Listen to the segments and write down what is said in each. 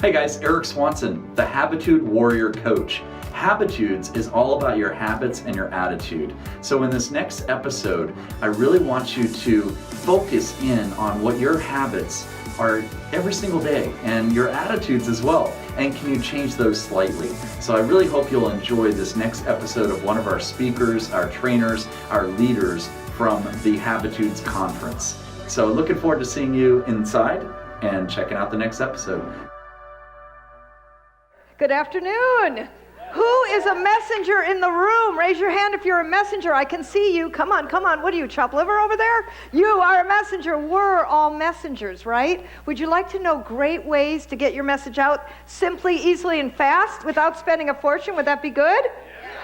Hey guys, Eric Swanson, the Habitude Warrior Coach. Habitudes is all about your habits and your attitude. So in this next episode, I really want you to focus in on what your habits are every single day and your attitudes as well. And can you change those slightly? So I really hope you'll enjoy this next episode of one of our speakers, our trainers, our leaders from the Habitudes Conference. So looking forward to seeing you inside and checking out the next episode. Good afternoon. Who is a messenger in the room? Raise your hand if you're a messenger. I can see you. Come on. What are you, chopped liver over there? You are a messenger. We're all messengers, right? Would you like to know great ways to get your message out simply, easily, and fast without spending a fortune? Would that be good?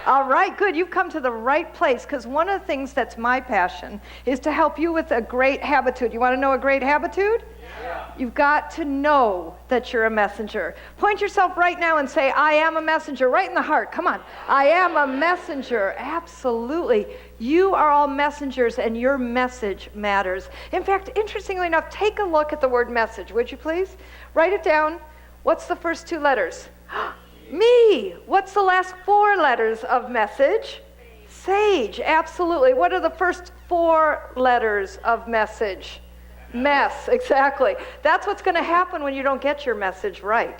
All right, good. You've come to the right place, because one of the things that's my passion is to help you with a great habitude. You want to know a great habitude? Yeah. You've got to know that you're a messenger. Point yourself right now and say, I am a messenger, right in the heart. Come on. I am a messenger. Absolutely. You are all messengers, and your message matters. In fact, interestingly enough, take a look at the word message, would you please? Write it down. What's the first two letters? Me. What's the last four letters of message? Sage. Absolutely. What are the first four letters of message? Mess. Exactly. That's what's going to happen when you don't get your message right.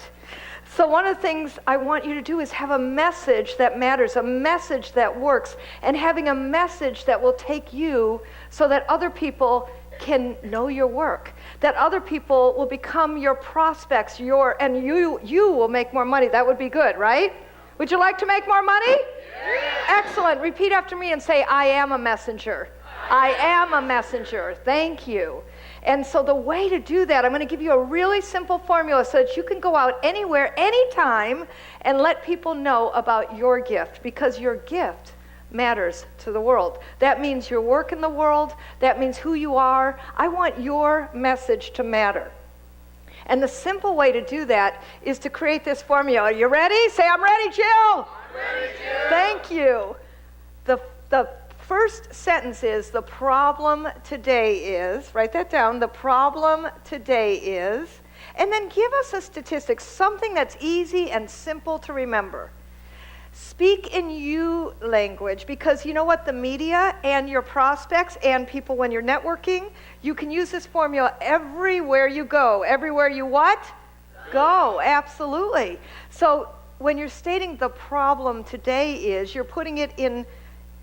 So one of the things I want you to do is have a message that matters, a message that works, and having a message that will take you so that other people can know your work, that other people will become your prospects, and you will make more money. That would be good, right? Would you like to make more money? Yeah. Excellent. Repeat after me and say, I am a messenger. I am a messenger. Thank you. And so the way to do that, I'm going to give you a really simple formula so that you can go out anywhere, anytime, and let people know about your gift, because your gift matters to the world. That means your work in the world. That means who you are. I want your message to matter. And the simple way to do that is to create this formula. Are you ready? Say, I'm ready, Jill. I'm ready, Jill. Thank you. The first sentence is, the problem today is, write that down, the problem today is, and then give us a statistic, something that's easy and simple to remember. Speak in you language, because you know what? The media and your prospects and people when you're networking, you can use this formula everywhere you go. Everywhere you what? Go. Absolutely. So when you're stating the problem today is, you're putting it in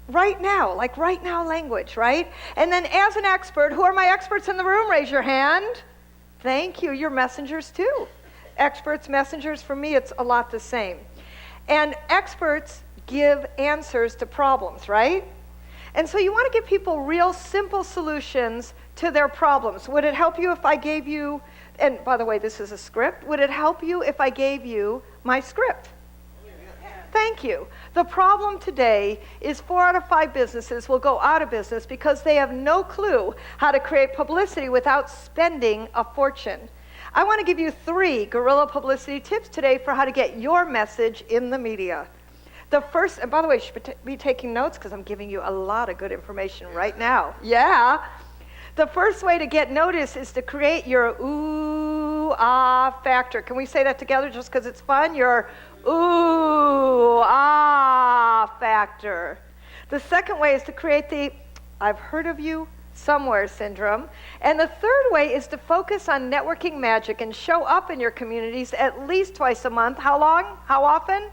right now, like right now language, right? And then as an expert, who are my experts in the room? Raise your hand. Thank you. You're messengers too. Experts, messengers, for me, it's a lot the same. And experts give answers to problems, right? And so you want to give people real simple solutions to their problems. Would it help you if I gave you, and by the way, this is a script, would it help you if I gave you my script? Thank you. The problem today is 4 out of 5 businesses will go out of business because they have no clue how to create publicity without spending a fortune. I want to give you 3 guerrilla publicity tips today for how to get your message in the media. The first, and by the way, you should be taking notes because I'm giving you a lot of good information right now. Yeah. The first way to get noticed is to create your ooh-ah factor. Can we say that together just because it's fun? Your ooh-ah factor. The second way is to create the I've heard of you somewhere syndrome. And the third way is to focus on networking magic and show up in your communities at least twice a month. How long? How often?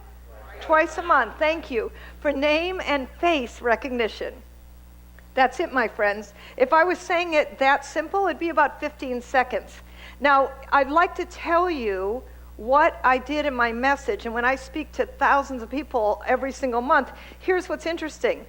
Twice a month. Thank you. For name and face recognition. That's it, my friends. If I was saying it that simple, it'd be about 15 seconds. Now, I'd like to tell you what I did in my message, and when I speak to thousands of people every single month, here's what's interesting.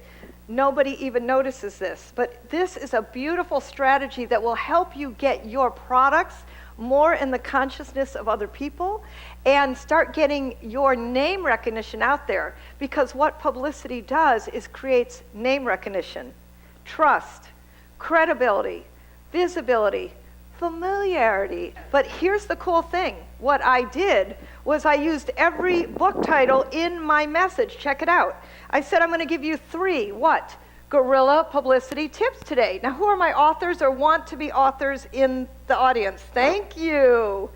Nobody even notices this, but this is a beautiful strategy that will help you get your products more in the consciousness of other people and start getting your name recognition out there, because what publicity does is creates name recognition, trust, credibility, visibility, familiarity. But here's the cool thing. What I did was I used every book title in my message. Check it out. I said I'm going to give you 3, what? Guerrilla publicity tips today. Now, who are my authors or want to be authors in the audience? Thank you.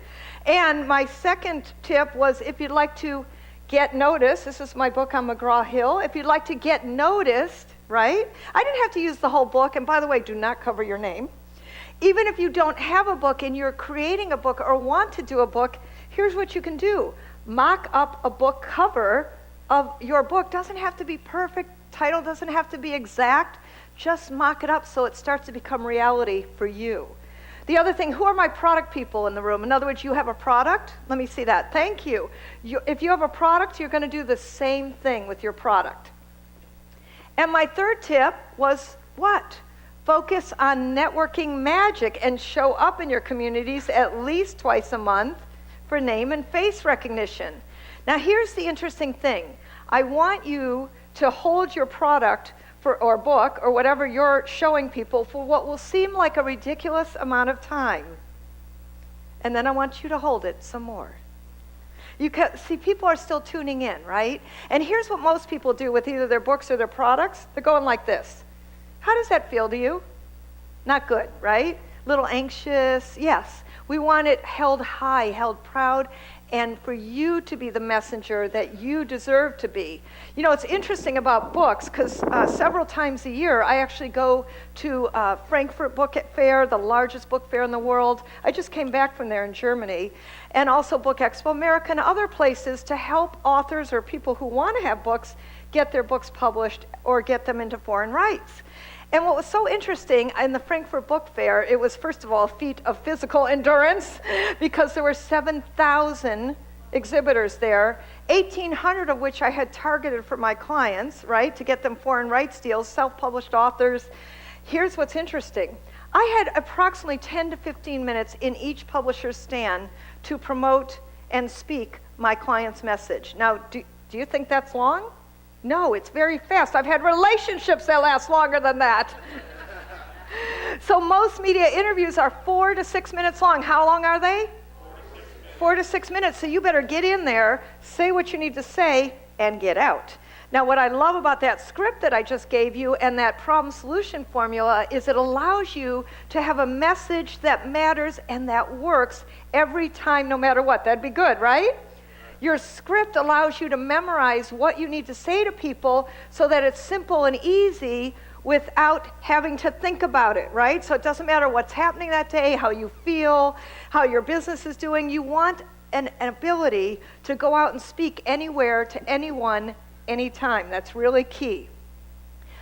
And my second tip was if you'd like to get noticed, this is my book on McGraw-Hill, if you'd like to get noticed, right? I didn't have to use the whole book, and by the way, do not cover your name. Even if you don't have a book and you're creating a book or want to do a book, here's what you can do. Mock up a book cover of your book. Doesn't have to be perfect, title doesn't have to be exact, just mock it up so it starts to become reality for you. The other thing, who are my product people in the room? In other words, you have a product? Let me see that. Thank you. If you have a product, you're going to do the same thing with your product. And my third tip was what? Focus on networking magic and show up in your communities at least twice a month for name and face recognition. Now here's the interesting thing. I want you to hold your product or book or whatever you're showing people for what will seem like a ridiculous amount of time. And then I want you to hold it some more. You can see people are still tuning in, right? And here's what most people do with either their books or their products. They're going like this. How does that feel to you? Not good, right? A little anxious. Yes. We want it held high, held proud, and for you to be the messenger that you deserve to be. You know, it's interesting about books because several times a year I actually go to Frankfurt Book Fair, the largest book fair in the world. I just came back from there in Germany, and also Book Expo America and other places to help authors or people who want to have books get their books published or get them into foreign rights. And what was so interesting in the Frankfurt Book Fair, it was first of all a feat of physical endurance because there were 7,000 exhibitors there, 1,800 of which I had targeted for my clients, right, to get them foreign rights deals, self-published authors. Here's what's interesting. I had approximately 10 to 15 minutes in each publisher's stand to promote and speak my client's message. Now, do you think that's long? No, it's very fast. I've had relationships that last longer than that. So most media interviews are 4 to 6 minutes long. How long are they? 4 to 6 minutes. So you better get in there, say what you need to say, and get out. Now, what I love about that script that I just gave you and that problem solution formula is it allows you to have a message that matters and that works every time, no matter what. That'd be good, right? Your script allows you to memorize what you need to say to people so that it's simple and easy without having to think about it, right? So it doesn't matter what's happening that day, how you feel, how your business is doing. You want an ability to go out and speak anywhere to anyone, anytime. That's really key.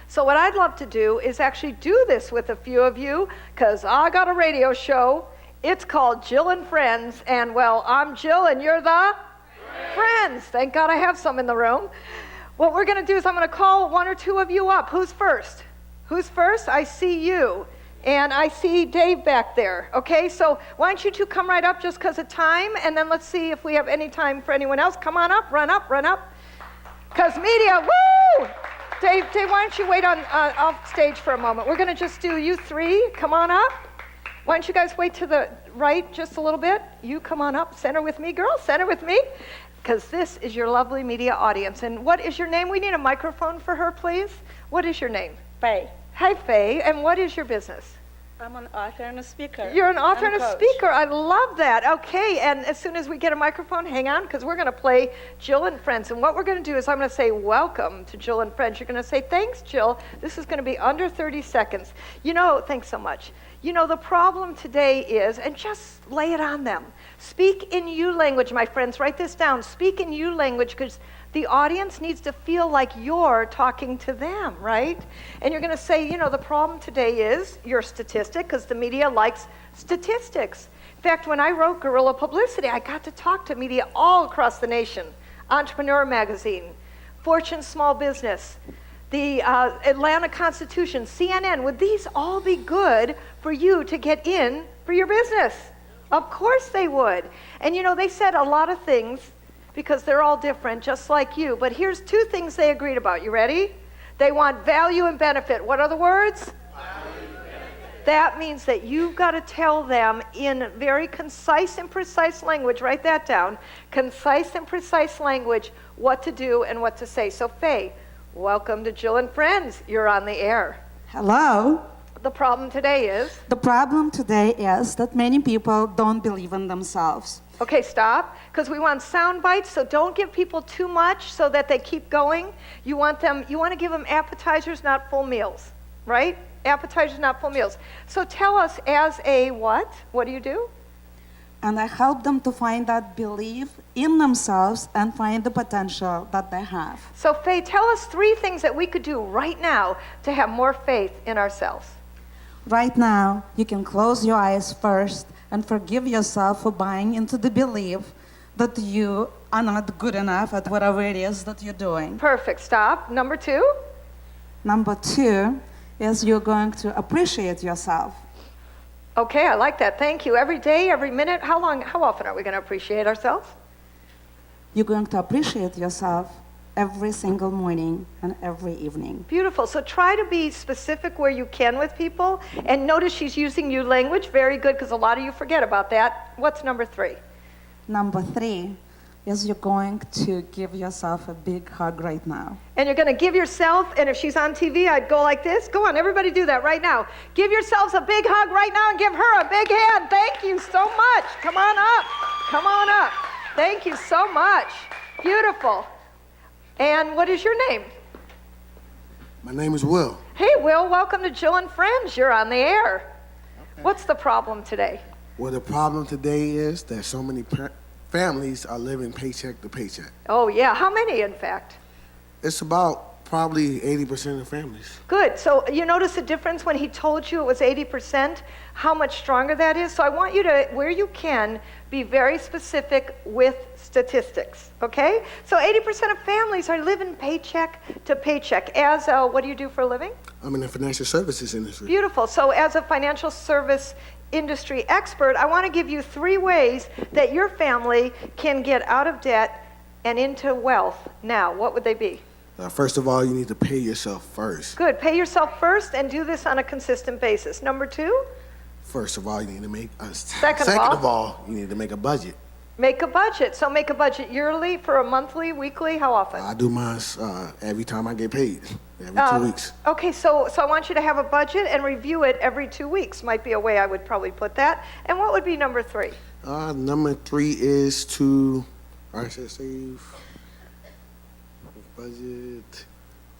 So what I'd love to do is actually do this with a few of you because I got a radio show. It's called Jill and Friends, and well, I'm Jill and you're the friends. Thank God I have some in the room. What we're going to do is I'm going to call one or two of you up. Who's first? Who's first? I see you. And I see Dave back there. Okay, so why don't you two come right up just because of time, and then let's see if we have any time for anyone else. Come on up, run up, run up. Because media, woo! Dave, why don't you wait on off stage for a moment? We're going to just do you three. Come on up. Why don't you guys wait to the right just a little bit? You come on up. Center with me, girl. Center with me. Because this is your lovely media audience. And what is your name? We need a microphone for her, please. What is your name? Faye. Hi, Faye. And what is your business? I'm an author and a speaker. You're an author and a coach. speaker. I love that. Okay, and as soon as we get a microphone, hang on, because we're going to play Jill and Friends. And what we're going to do is I'm going to say welcome to Jill and Friends. You're going to say, thanks, Jill. This is going to be under 30 seconds. You know, thanks so much. You know, the problem today is, and just lay it on them, speak in you language, my friends. Write this down. Speak in you language, because the audience needs to feel like you're talking to them, right? And you're going to say, you know, the problem today is your statistic, because the media likes statistics. In fact, when I wrote Guerrilla Publicity, I got to talk to media all across the nation. Entrepreneur Magazine, Fortune Small Business, the Atlanta Constitution, CNN. Would these all be good for you to get in for your business? Of course they would. And you know, they said a lot of things because they're all different, just like you. But here's two things they agreed about. You ready? They want value and benefit. What are the words? That means that you've got to tell them in very concise and precise language, write that down, concise and precise language, what to do and what to say. So Faye, welcome to Jill and Friends. You're on the air. Hello. The problem today is? The problem today is that many people don't believe in themselves. Okay, stop, because we want sound bites, so don't give people too much so that they keep going. You want to give them appetizers, not full meals, right? Appetizers, not full meals. So tell us, as a what? What do you do? And I help them to find that belief in themselves and find the potential that they have. So Faye, tell us 3 things that we could do right now to have more faith in ourselves. Right now, you can close your eyes first and forgive yourself for buying into the belief that you are not good enough at whatever it is that you're doing. Perfect, stop. Number 2? Number 2 is you're going to appreciate yourself. Okay, I like that. Thank you. Every day, every minute. How often are we going to appreciate ourselves? You're going to appreciate yourself every single morning and every evening. Beautiful. So try to be specific where you can with people. And notice she's using you language. Very good, because a lot of you forget about that. What's number 3? Number 3 is you're going to give yourself a big hug right now. And you're going to give yourself, and if she's on TV, I'd go like this. Go on, everybody do that right now. Give yourselves a big hug right now and give her a big hand. Thank you so much. Come on up. Come on up. Thank you so much. Beautiful. And what is your name? My name is Will. Hey, Will, welcome to Jill and Friends. You're on the air. Okay. What's the problem today? Well, the problem today is that so many families are living paycheck to paycheck. Oh, yeah. How many, in fact? It's about probably 80% of families. Good. So you notice the difference when he told you it was 80%, how much stronger that is? So I want you to, where you can, be very specific with statistics, okay? So 80% of families are living paycheck to paycheck. As what do you do for a living? I'm in the financial services industry. Beautiful. So as a financial service industry expert, I want to give you 3 ways that your family can get out of debt and into wealth. Now, what would they be? First of all, you need to pay yourself first. Good. Pay yourself first and do this on a consistent basis. Number 2? First of all, you need to make a Second of all, you need to make a budget. Make a budget. So make a budget yearly, for a monthly, weekly, how often? I do mine every time I get paid, every 2 weeks. Okay, so I want you to have a budget and review it every 2 weeks. Might be a way I would probably put that. And what would be number 3? Number 3 is to, I should save, budget.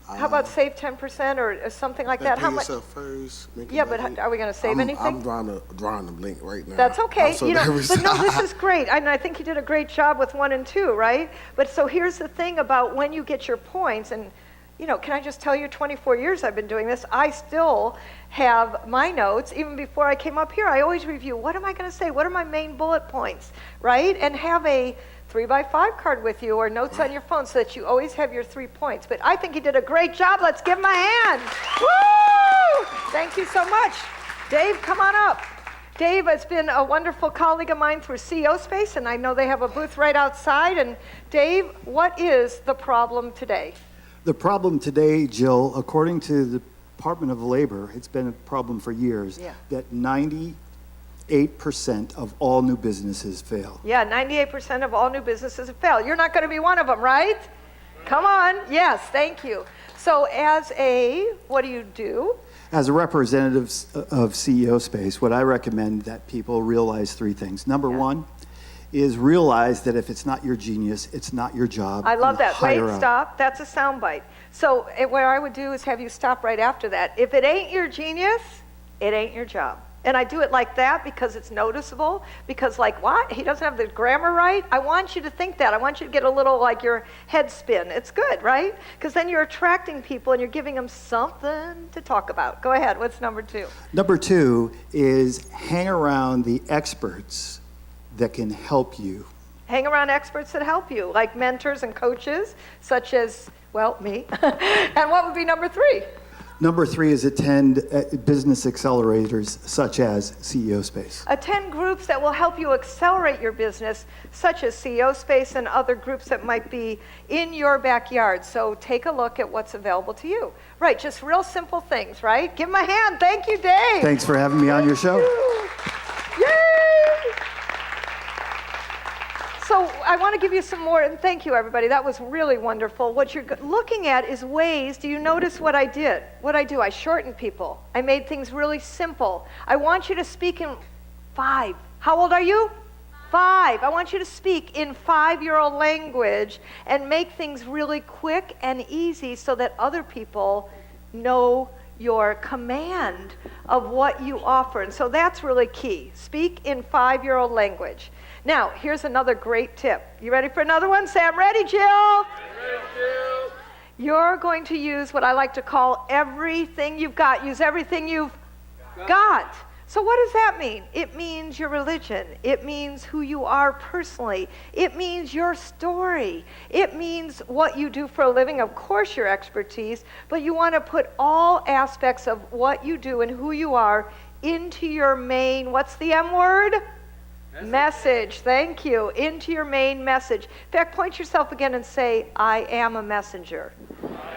How about save 10% or something like that? Pay How much? yourself first. Make a Yeah, but budget. are we going to save anything? I'm drawing the blank right now. That's okay. I'm so But nervous. no, this is great. And I think you did a great job with 1 and 2, right? But so here's the thing about when you get your points, and can I just tell you, 24 years I've been doing this, I still have my notes. Even before I came up here, I always review, what am I going to say? What are my main bullet points, right? And have a 3x5 card with you or notes on your phone so that you always have your 3 points. But I think you did a great job. Let's give him a hand. Woo! Thank you so much. Dave, come on up. Dave has been a wonderful colleague of mine through CEO Space, and I know they have a booth right outside. And Dave, what is the problem today? The problem today, Jill, according to the Department of Labor, it's been a problem for years, that 98% of all new businesses fail. Yeah, 98% of all new businesses have failed. You're not going to be one of them, right? Come on. Yes, thank you. So what do you do? As a representative of CEO Space, what I recommend that people realize 3 things. Number 1 is realize that if it's not your genius, it's not your job. I love that. Wait, Hire out. stop. That's a soundbite. So what I would do is have you stop right after that. If it ain't your genius, it ain't your job. And I do it like that because it's noticeable, because like, what? He doesn't have the grammar right? I want you to think that. I want you to get a little like your head spin. It's good, right? Because then you're attracting people and you're giving them something to talk about. Go ahead. What's number 2? Number 2 is hang around the experts that can help you. Hang around experts that help you, like mentors and coaches, such as, well, me. And what would be number 3? Number 3 is attend business accelerators such as CEO Space. Attend groups that will help you accelerate your business, such as CEO Space and other groups that might be in your backyard. So take a look at what's available to you. Right, just real simple things, right? Give him a hand. Thank you, Dave. Thanks for having me on your show. Yay! So I want to give you some more, and thank you, everybody. That was really wonderful. What you're looking at is ways. Do you notice what I did? What I do? I shortened people. I made things really simple. I want you to speak in 5. How old are you? 5. I want you to speak in 5-year-old language and make things really quick and easy so that other people know your command of what you offer. And so that's really key. Speak in 5-year-old language. Now, here's another great tip. You ready for another one? Say, I'm ready, Jill. I'm ready, Jill. You're going to use what I like to call everything you've got. Use everything you've got. So what does that mean? It means your religion. It means who you are personally. It means your story. It means what you do for a living, of course your expertise, but you want to put all aspects of what you do and who you are into your main, what's the M word? Message. Thank you. Into your main message. In fact, point yourself again and say, I am a messenger.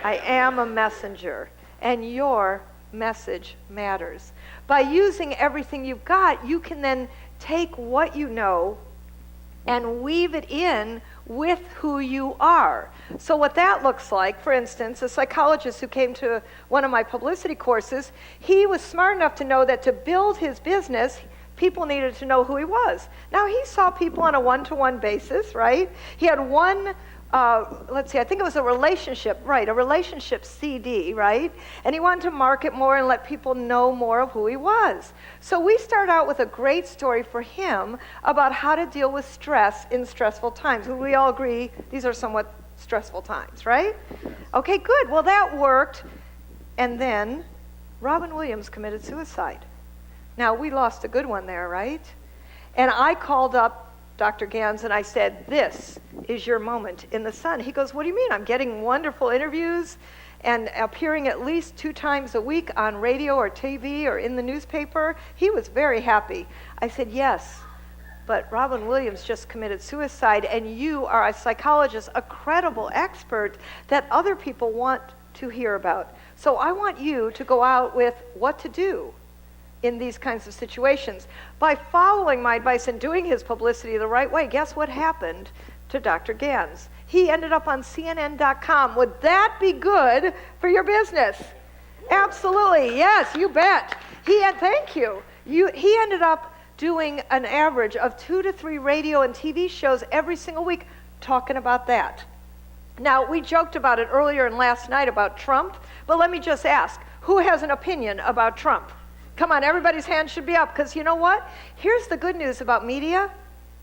I am a messenger. And your message matters. By using everything you've got, you can then take what you know and weave it in with who you are. So what that looks like, for instance, a psychologist who came to one of my publicity courses, he was smart enough to know that to build his business, people needed to know who he was. Now, he saw people on a one-to-one basis, right? He had one let's see, I think it was a relationship CD, right? And he wanted to market more and let people know more of who he was. So we start out with a great story for him about how to deal with stress in stressful times. We all agree these are somewhat stressful times, right? Okay, good. Well, that worked. And then Robin Williams committed suicide. Now, we lost a good one there, right? And I called up Dr. Gans, and I said, this is your moment in the sun. He goes, what do you mean? I'm getting wonderful interviews and appearing at least 2 times a week on radio or TV or in the newspaper. He was very happy. I said, yes, but Robin Williams just committed suicide, and you are a psychologist, a credible expert that other people want to hear about. So I want you to go out with what to do in these kinds of situations. By following my advice and doing his publicity the right way, guess what happened to Dr. Gans? He ended up on CNN.com. Would that be good for your business? Absolutely, yes, you bet. Thank you. He ended up doing an average of 2 to 3 radio and TV shows every single week talking about that. Now, we joked about it earlier and last night about Trump, but let me just ask, who has an opinion about Trump? Come on, everybody's hand should be up, because you know what? Here's the good news about media.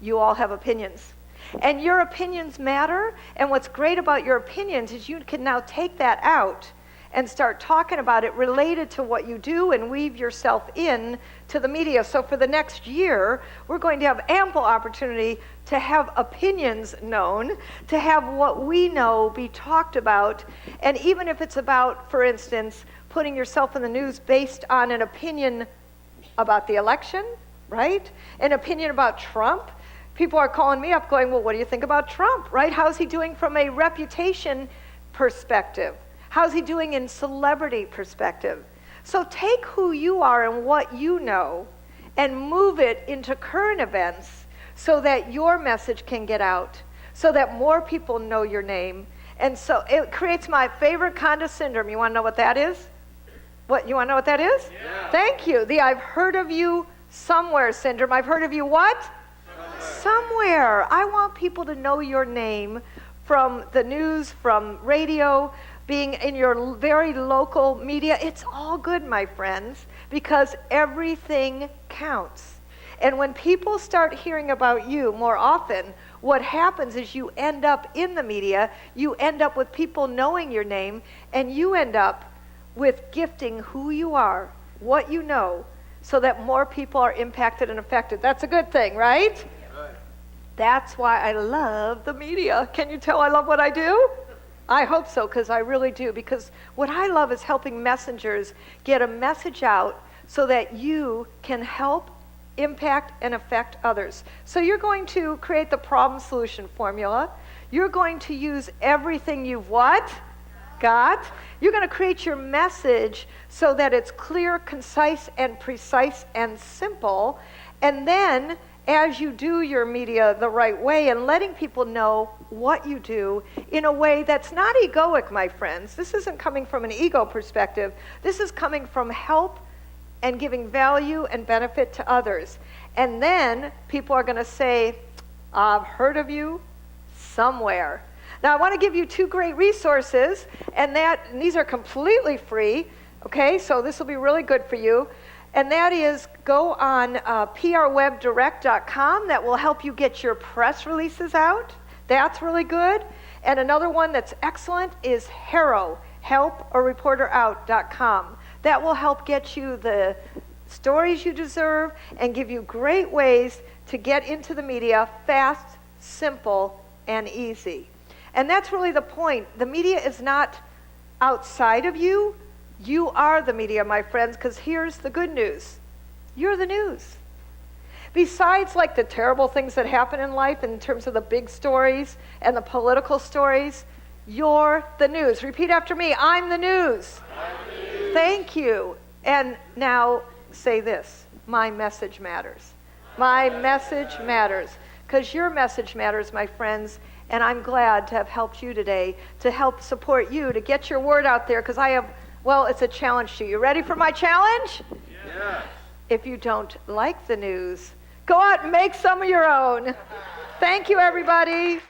You all have opinions. And your opinions matter, and what's great about your opinions is you can now take that out and start talking about it related to what you do and weave yourself in to the media. So for the next year, we're going to have ample opportunity to have opinions known, to have what we know be talked about, and even if it's about, for instance, putting yourself in the news based on an opinion about the election, right? An opinion about Trump. People are calling me up going, well, what do you think about Trump, right? How's he doing from a reputation perspective? How's he doing in celebrity perspective? So take who you are and what you know and move it into current events so that your message can get out, so that more people know your name. And so it creates my favorite kind of syndrome. You want to know what that is? What, you want to know what that is? Yeah. Thank you. The I've heard of you somewhere syndrome. I've heard of you what? Somewhere. I want people to know your name from the news, from radio, being in your very local media. It's all good, my friends, because everything counts. And when people start hearing about you more often, what happens is you end up in the media, you end up with people knowing your name, and you end up with gifting who you are, what you know, so that more people are impacted and affected. That's a good thing, right? Right. That's why I love the media. Can you tell I love what I do? I hope so, because I really do. Because what I love is helping messengers get a message out so that you can help, impact, and affect others. So you're going to create the problem-solution formula. You're going to use everything you've what? Got. You're going to create your message so that it's clear, concise, and precise, and simple. And then, as you do your media the right way and letting people know what you do in a way that's not egoic, my friends. This isn't coming from an ego perspective. This is coming from help and giving value and benefit to others. And then people are going to say, I've heard of you somewhere. Now, I want to give you 2 great resources, and these are completely free, okay? So this will be really good for you. And that is, go on prwebdirect.com. That will help you get your press releases out. That's really good. And another one that's excellent is HARO, helpareporterout.com. That will help get you the stories you deserve and give you great ways to get into the media fast, simple, and easy. And that's really the point. The media is not outside of you. You are the media, my friends, because here's the good news. You're the news. Besides like the terrible things that happen in life in terms of the big stories and the political stories, you're the news. Repeat after me, I'm the news. I'm the news. Thank you. And now say this, my message matters. My message matters. Because your message matters, my friends, and I'm glad to have helped you today to help support you to get your word out there, because it's a challenge to you. Ready for my challenge? Yeah. If you don't like the news, go out and make some of your own. Thank you, everybody.